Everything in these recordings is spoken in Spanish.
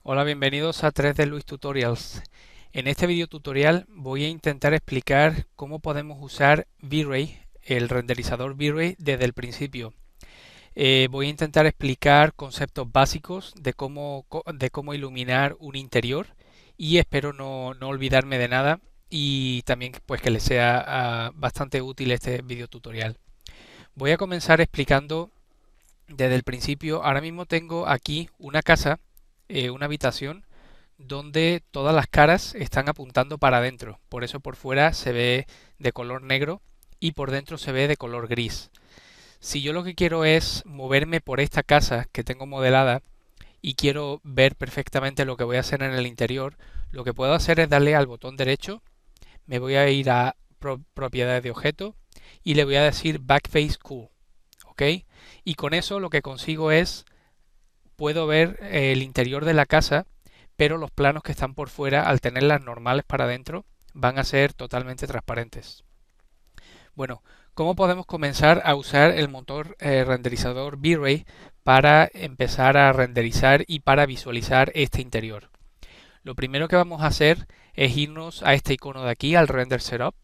Hola, bienvenidos a 3D Luis Tutorials. En este video tutorial voy a intentar explicar cómo podemos usar V-Ray, el renderizador V-Ray, desde el principio. Voy a intentar explicar conceptos básicos de cómo iluminar un interior y espero no olvidarme de nada y también pues que les sea bastante útil este video tutorial. Voy a comenzar explicando desde el principio. Ahora mismo tengo aquí una casa, una habitación donde todas las caras están apuntando para adentro. Por eso por fuera se ve de color negro y por dentro se ve de color gris. Si yo lo que quiero es moverme por esta casa que tengo modelada y quiero ver perfectamente lo que voy a hacer en el interior, lo que puedo hacer es darle al botón derecho, me voy a ir a propiedades de objeto y le voy a decir Backface Cool. ¿Ok? Y con eso lo que consigo es, puedo ver el interior de la casa, pero los planos que están por fuera, al tenerlas normales para adentro, van a ser totalmente transparentes. Bueno, ¿cómo podemos comenzar a usar el motor renderizador V-Ray para empezar a renderizar y para visualizar este interior? Lo primero que vamos a hacer es irnos a este icono de aquí, al Render Setup.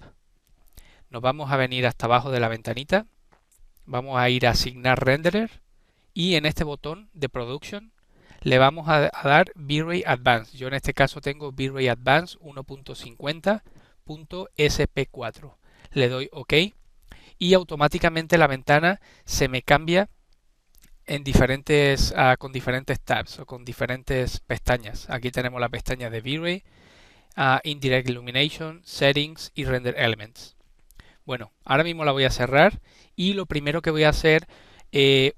Nos vamos a venir hasta abajo de la ventanita. Vamos a ir a Asignar Renderer y en este botón de Production le vamos a dar V-Ray Advanced. Yo en este caso tengo V-Ray Advanced 1.50.sp4. Le doy OK y automáticamente la ventana se me cambia en con diferentes tabs o con diferentes pestañas. Aquí tenemos la pestaña de V-Ray, Indirect Illumination, Settings y Render Elements. Bueno, ahora mismo la voy a cerrar y lo primero que voy a hacer,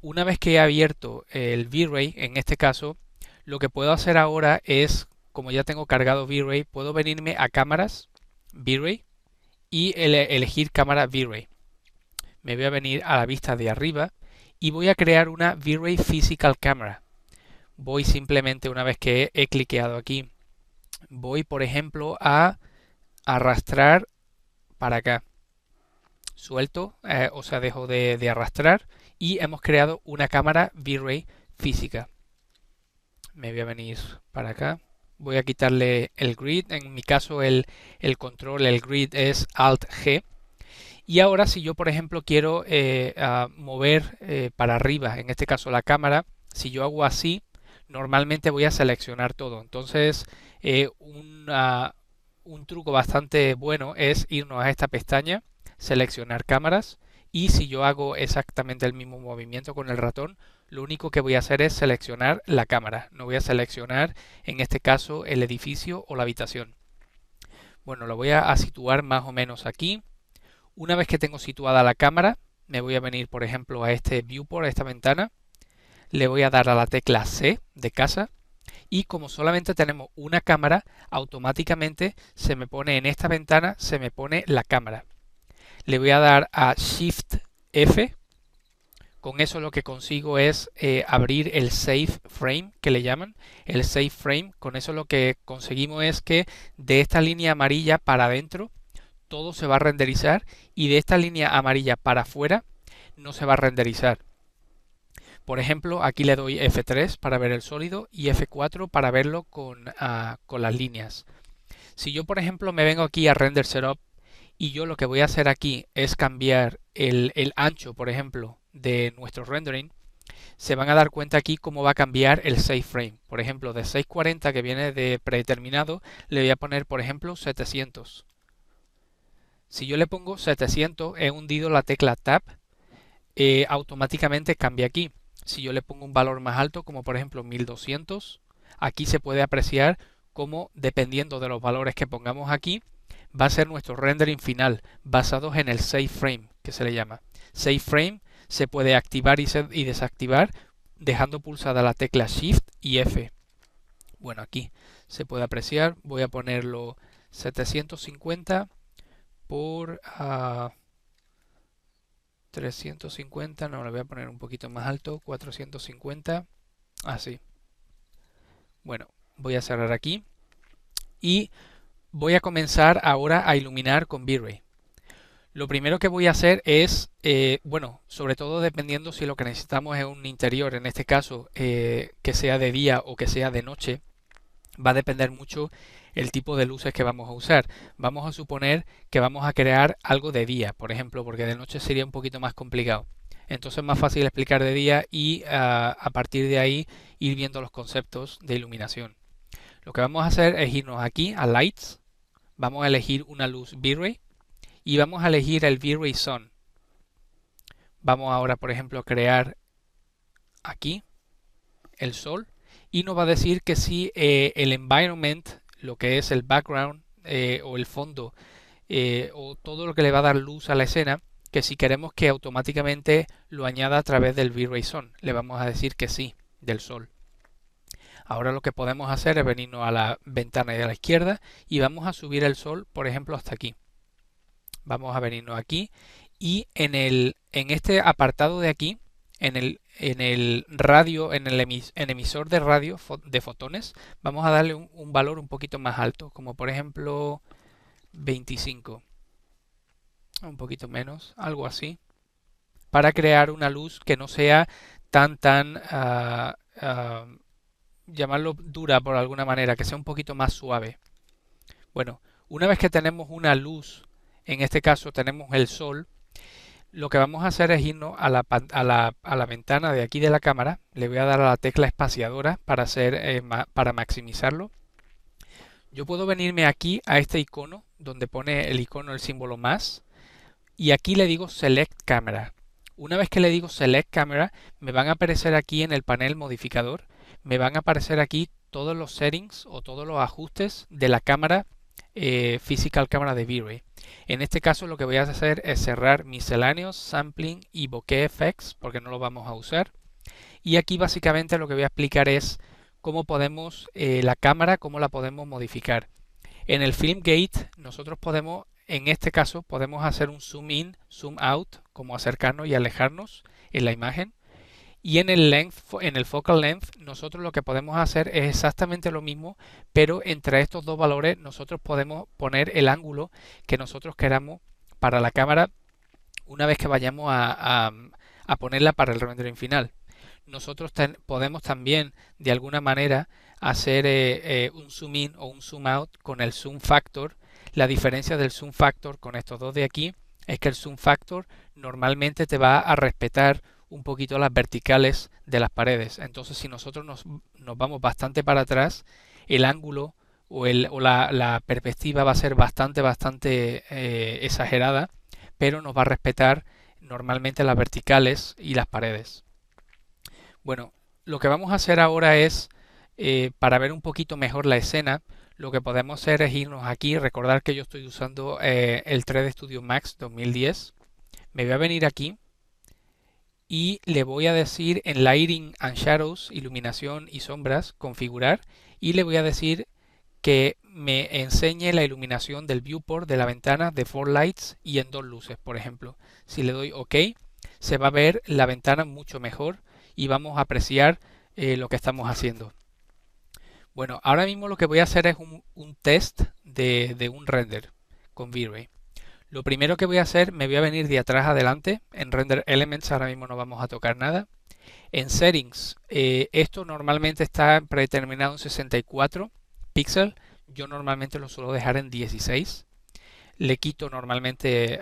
una vez que he abierto el V-Ray, en este caso, lo que puedo hacer ahora es, como ya tengo cargado V-Ray, puedo venirme a cámaras, V-Ray, y elegir cámara V-Ray. Me voy a venir a la vista de arriba y voy a crear una V-Ray Physical Camera. Voy simplemente, una vez que he cliqueado aquí, voy por ejemplo a arrastrar para acá. Suelto, o sea, dejo de arrastrar y hemos creado una cámara V-Ray física. Me voy a venir para acá. Voy a quitarle el grid. En mi caso el control, el grid es Alt G. Y ahora si yo por ejemplo quiero mover para arriba, en este caso la cámara, si yo hago así, normalmente voy a seleccionar todo. Entonces un truco bastante bueno es irnos a esta pestaña, seleccionar cámaras, y si yo hago exactamente el mismo movimiento con el ratón, lo único que voy a hacer es seleccionar la cámara. No voy a seleccionar en este caso el edificio o la habitación. Bueno, lo voy a situar más o menos aquí. Una vez que tengo situada la cámara, me voy a venir por ejemplo a este viewport, a esta ventana. Le voy a dar a la tecla C de casa y como solamente tenemos una cámara, automáticamente se me pone en esta ventana, se me pone la cámara. Le voy a dar a Shift F. Con eso lo que consigo es abrir el Save Frame, que le llaman el Save Frame. Con eso lo que conseguimos es que de esta línea amarilla para adentro todo se va a renderizar y de esta línea amarilla para afuera no se va a renderizar. Por ejemplo, aquí le doy F3 para ver el sólido y F4 para verlo con las líneas. Si yo, por ejemplo, me vengo aquí a Render Setup y yo lo que voy a hacer aquí es cambiar el ancho, por ejemplo, de nuestro rendering, se van a dar cuenta aquí cómo va a cambiar el save frame. Por ejemplo, de 640 que viene de predeterminado, le voy a poner, por ejemplo, 700. Si yo le pongo 700, he hundido la tecla Tab, automáticamente cambia aquí. Si yo le pongo un valor más alto, como por ejemplo 1200, aquí se puede apreciar cómo, dependiendo de los valores que pongamos aquí, va a ser nuestro rendering final, basados en el save frame, que se le llama. Save frame se puede activar y desactivar dejando pulsada la tecla Shift y F. Bueno, aquí se puede apreciar. Voy a ponerlo 750 por 350. No, lo voy a poner un poquito más alto, 450. Así. Bueno, voy a cerrar aquí y voy a comenzar ahora a iluminar con V-Ray. Lo primero que voy a hacer es, bueno, sobre todo dependiendo si lo que necesitamos es un interior, en este caso que sea de día o que sea de noche, va a depender mucho el tipo de luces que vamos a usar. Vamos a suponer que vamos a crear algo de día, por ejemplo, porque de noche sería un poquito más complicado. Entonces es más fácil explicar de día y a partir de ahí ir viendo los conceptos de iluminación. Lo que vamos a hacer es irnos aquí a Lights, vamos a elegir una luz V-Ray y vamos a elegir el V-Ray Sun. Vamos ahora, por ejemplo, a crear aquí el sol y nos va a decir que si el environment, lo que es el background o el fondo o todo lo que le va a dar luz a la escena, que si queremos que automáticamente lo añada a través del V-Ray Sun, le vamos a decir que sí, del sol. Ahora lo que podemos hacer es venirnos a la ventana de la izquierda y vamos a subir el sol, por ejemplo, hasta aquí. Vamos a venirnos aquí y en este apartado de aquí, en el radio, en el emisor de radio de fotones, vamos a darle un valor un poquito más alto, como por ejemplo 25, un poquito menos, algo así, para crear una luz que no sea tan llamarlo dura por alguna manera, que sea un poquito más suave. Bueno, una vez que tenemos una luz, en este caso tenemos el sol, lo que vamos a hacer es irnos a la ventana de aquí de la cámara. Le voy a dar a la tecla espaciadora para maximizarlo. Yo puedo venirme aquí a este icono donde pone el icono, el símbolo más, y aquí le digo Select Camera. Una vez que le digo Select Camera, me van a aparecer aquí en el panel modificador, me van a aparecer aquí todos los settings o todos los ajustes de la cámara Physical Camera de V-Ray. En este caso lo que voy a hacer es cerrar Miscellaneous, Sampling y Bokeh Effects porque no lo vamos a usar. Y aquí básicamente lo que voy a explicar es cómo podemos la cámara, cómo la podemos modificar. En el Film Gate nosotros podemos, en este caso, podemos hacer un zoom in, zoom out, como acercarnos y alejarnos en la imagen. Y en el focal length, nosotros lo que podemos hacer es exactamente lo mismo, pero entre estos dos valores nosotros podemos poner el ángulo que nosotros queramos para la cámara una vez que vayamos a ponerla para el rendering final. Nosotros podemos también de alguna manera hacer un zoom in o un zoom out con el zoom factor. La diferencia del zoom factor con estos dos de aquí es que el zoom factor normalmente te va a respetar un poquito las verticales de las paredes. Entonces si nosotros nos vamos bastante para atrás, el ángulo o la perspectiva va a ser bastante exagerada, pero nos va a respetar normalmente las verticales y las paredes. Bueno, lo que vamos a hacer ahora es, para ver un poquito mejor la escena, lo que podemos hacer es irnos aquí, recordar que yo estoy usando el 3D Studio Max 2010. Me voy a venir aquí y le voy a decir en Lighting and Shadows, iluminación y sombras, configurar, y le voy a decir que me enseñe la iluminación del viewport de la ventana de 4 lights y en 2 luces, por ejemplo. Si le doy OK, se va a ver la ventana mucho mejor y vamos a apreciar lo que estamos haciendo. Bueno, ahora mismo lo que voy a hacer es un test de un render con V-Ray. Lo primero que voy a hacer, me voy a venir de atrás adelante. En Render Elements ahora mismo no vamos a tocar nada. En Settings, esto normalmente está predeterminado en 64 píxeles. Yo normalmente lo suelo dejar en 16. Le quito normalmente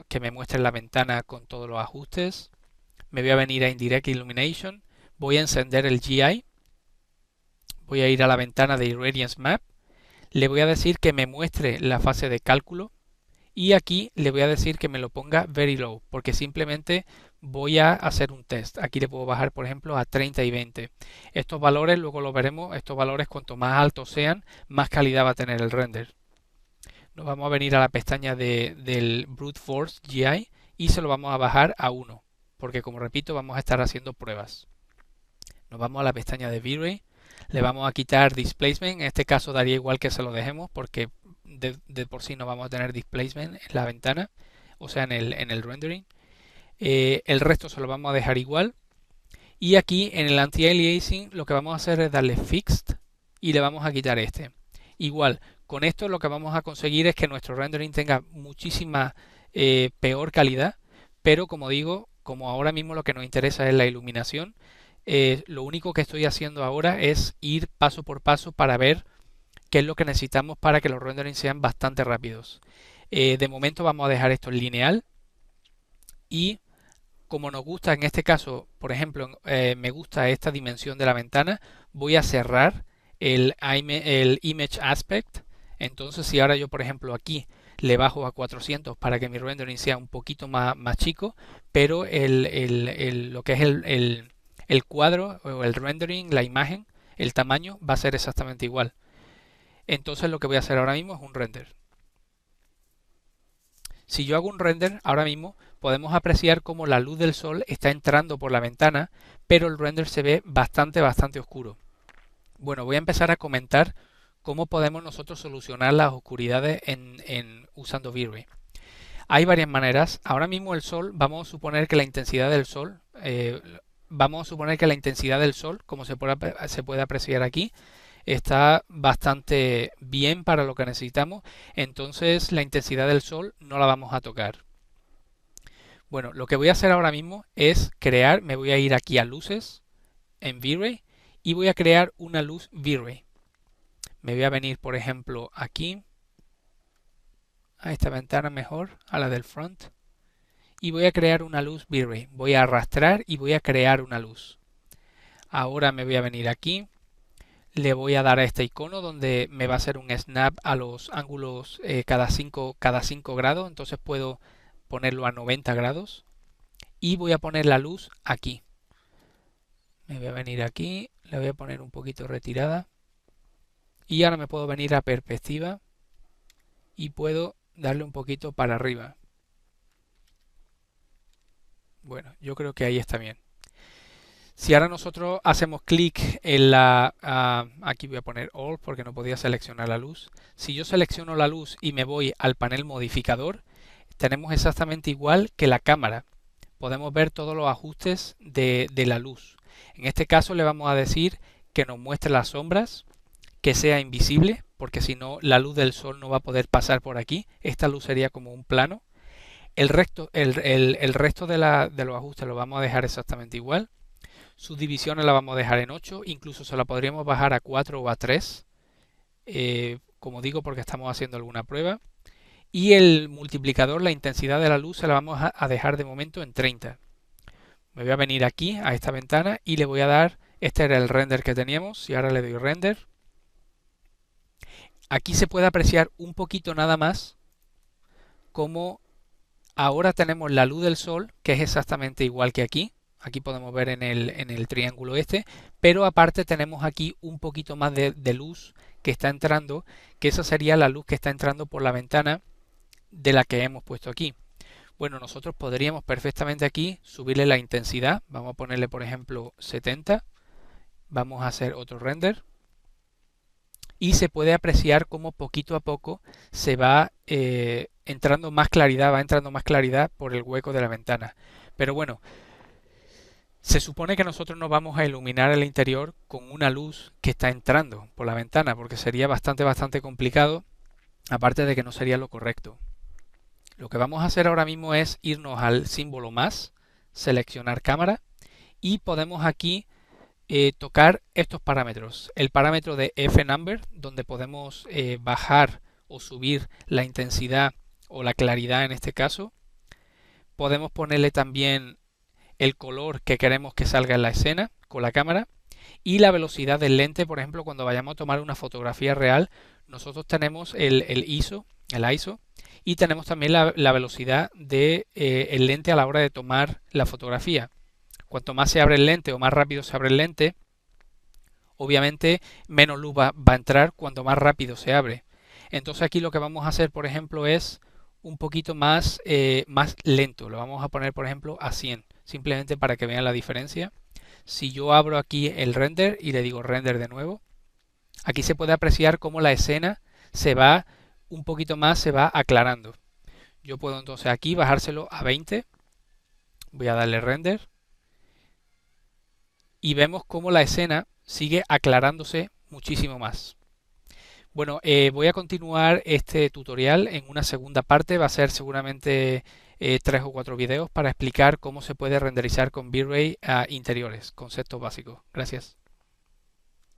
que me muestre la ventana con todos los ajustes. Me voy a venir a Indirect Illumination. Voy a encender el GI. Voy a ir a la ventana de Irradiance Map. Le voy a decir que me muestre la fase de cálculo. Y aquí le voy a decir que me lo ponga very low, porque simplemente voy a hacer un test. Aquí le puedo bajar, por ejemplo, a 30 y 20. Estos valores, luego lo veremos, estos valores cuanto más altos sean, más calidad va a tener el render. Nos vamos a venir a la pestaña del Brute Force GI y se lo vamos a bajar a 1, porque como repito, vamos a estar haciendo pruebas. Nos vamos a la pestaña de V-Ray, le vamos a quitar Displacement, en este caso daría igual que se lo dejemos, porque de por sí no vamos a tener displacement en la ventana, o sea en el rendering. El resto se lo vamos a dejar igual. Y aquí en el anti-aliasing lo que vamos a hacer es darle fixed y le vamos a quitar este. Igual, con esto lo que vamos a conseguir es que nuestro rendering tenga muchísima peor calidad, pero como digo, como ahora mismo lo que nos interesa es la iluminación, lo único que estoy haciendo ahora es ir paso por paso para ver qué es lo que necesitamos para que los renderings sean bastante rápidos. De momento vamos a dejar esto en lineal y como nos gusta en este caso, por ejemplo, me gusta esta dimensión de la ventana, voy a cerrar el Image Aspect. Entonces si ahora yo por ejemplo aquí le bajo a 400 para que mi rendering sea un poquito más chico, pero lo que es el cuadro o el rendering, la imagen, el tamaño va a ser exactamente igual. Entonces lo que voy a hacer ahora mismo es un render. Si yo hago un render ahora mismo, podemos apreciar cómo la luz del sol está entrando por la ventana, pero el render se ve bastante oscuro. Bueno, voy a empezar a comentar cómo podemos nosotros solucionar las oscuridades usando V-Ray. Hay varias maneras. Ahora mismo el sol, vamos a suponer que la intensidad del sol, como se puede apreciar aquí, está bastante bien para lo que necesitamos. Entonces la intensidad del sol no la vamos a tocar. Bueno, lo que voy a hacer ahora mismo es me voy a ir aquí a luces en V-Ray y voy a crear una luz V-Ray. Me voy a venir, por ejemplo, aquí, a esta ventana mejor, a la del front, y voy a crear una luz V-Ray. Voy a arrastrar y voy a crear una luz. Ahora me voy a venir aquí, le voy a dar a este icono donde me va a hacer un snap a los ángulos cada 5 grados, entonces puedo ponerlo a 90 grados y voy a poner la luz aquí. Me voy a venir aquí, la voy a poner un poquito retirada y ahora me puedo venir a perspectiva y puedo darle un poquito para arriba. Bueno, yo creo que ahí está bien. Si ahora nosotros hacemos clic en aquí voy a poner All porque no podía seleccionar la luz. Si yo selecciono la luz y me voy al panel modificador, tenemos exactamente igual que la cámara. Podemos ver todos los ajustes de la luz. En este caso le vamos a decir que nos muestre las sombras, que sea invisible, porque si no la luz del sol no va a poder pasar por aquí. Esta luz sería como un plano. El resto de los ajustes lo vamos a dejar exactamente igual. Sus divisiones la vamos a dejar en 8, incluso se la podríamos bajar a 4 o a 3, como digo porque estamos haciendo alguna prueba. Y el multiplicador, la intensidad de la luz, se la vamos a dejar de momento en 30. Me voy a venir aquí a esta ventana y le voy a dar, este era el render que teníamos, y ahora le doy render. Aquí se puede apreciar un poquito nada más como ahora tenemos la luz del sol, que es exactamente igual que aquí. Aquí podemos ver en el triángulo este, pero aparte tenemos aquí un poquito más de luz que está entrando, que esa sería la luz que está entrando por la ventana de la que hemos puesto aquí. Bueno, nosotros podríamos perfectamente aquí subirle la intensidad. Vamos a ponerle, por ejemplo, 70. Vamos a hacer otro render. Y se puede apreciar cómo poquito a poco se va entrando más claridad por el hueco de la ventana. Pero bueno, se supone que nosotros no vamos a iluminar el interior con una luz que está entrando por la ventana, porque sería bastante complicado, aparte de que no sería lo correcto. Lo que vamos a hacer ahora mismo es irnos al símbolo más, seleccionar cámara y podemos aquí tocar estos parámetros. El parámetro de F-number, donde podemos bajar o subir la intensidad o la claridad en este caso. Podemos ponerle también el color que queremos que salga en la escena con la cámara y la velocidad del lente. Por ejemplo, cuando vayamos a tomar una fotografía real, nosotros tenemos el ISO y tenemos también la velocidad del lente a la hora de tomar la fotografía. Cuanto más se abre el lente o más rápido se abre el lente, obviamente menos luz va a entrar cuanto más rápido se abre. Entonces aquí lo que vamos a hacer, por ejemplo, es un poquito más lento. Lo vamos a poner, por ejemplo, a 100, simplemente para que vean la diferencia. Si yo abro aquí el render y le digo render de nuevo, aquí se puede apreciar cómo la escena se va un poquito más, se va aclarando. Yo puedo entonces aquí bajárselo a 20. Voy a darle render. Y vemos cómo la escena sigue aclarándose muchísimo más. Bueno, voy a continuar este tutorial en una segunda parte. Va a ser seguramente 3 o 4 videos para explicar cómo se puede renderizar con V-Ray a interiores, conceptos básicos. Gracias.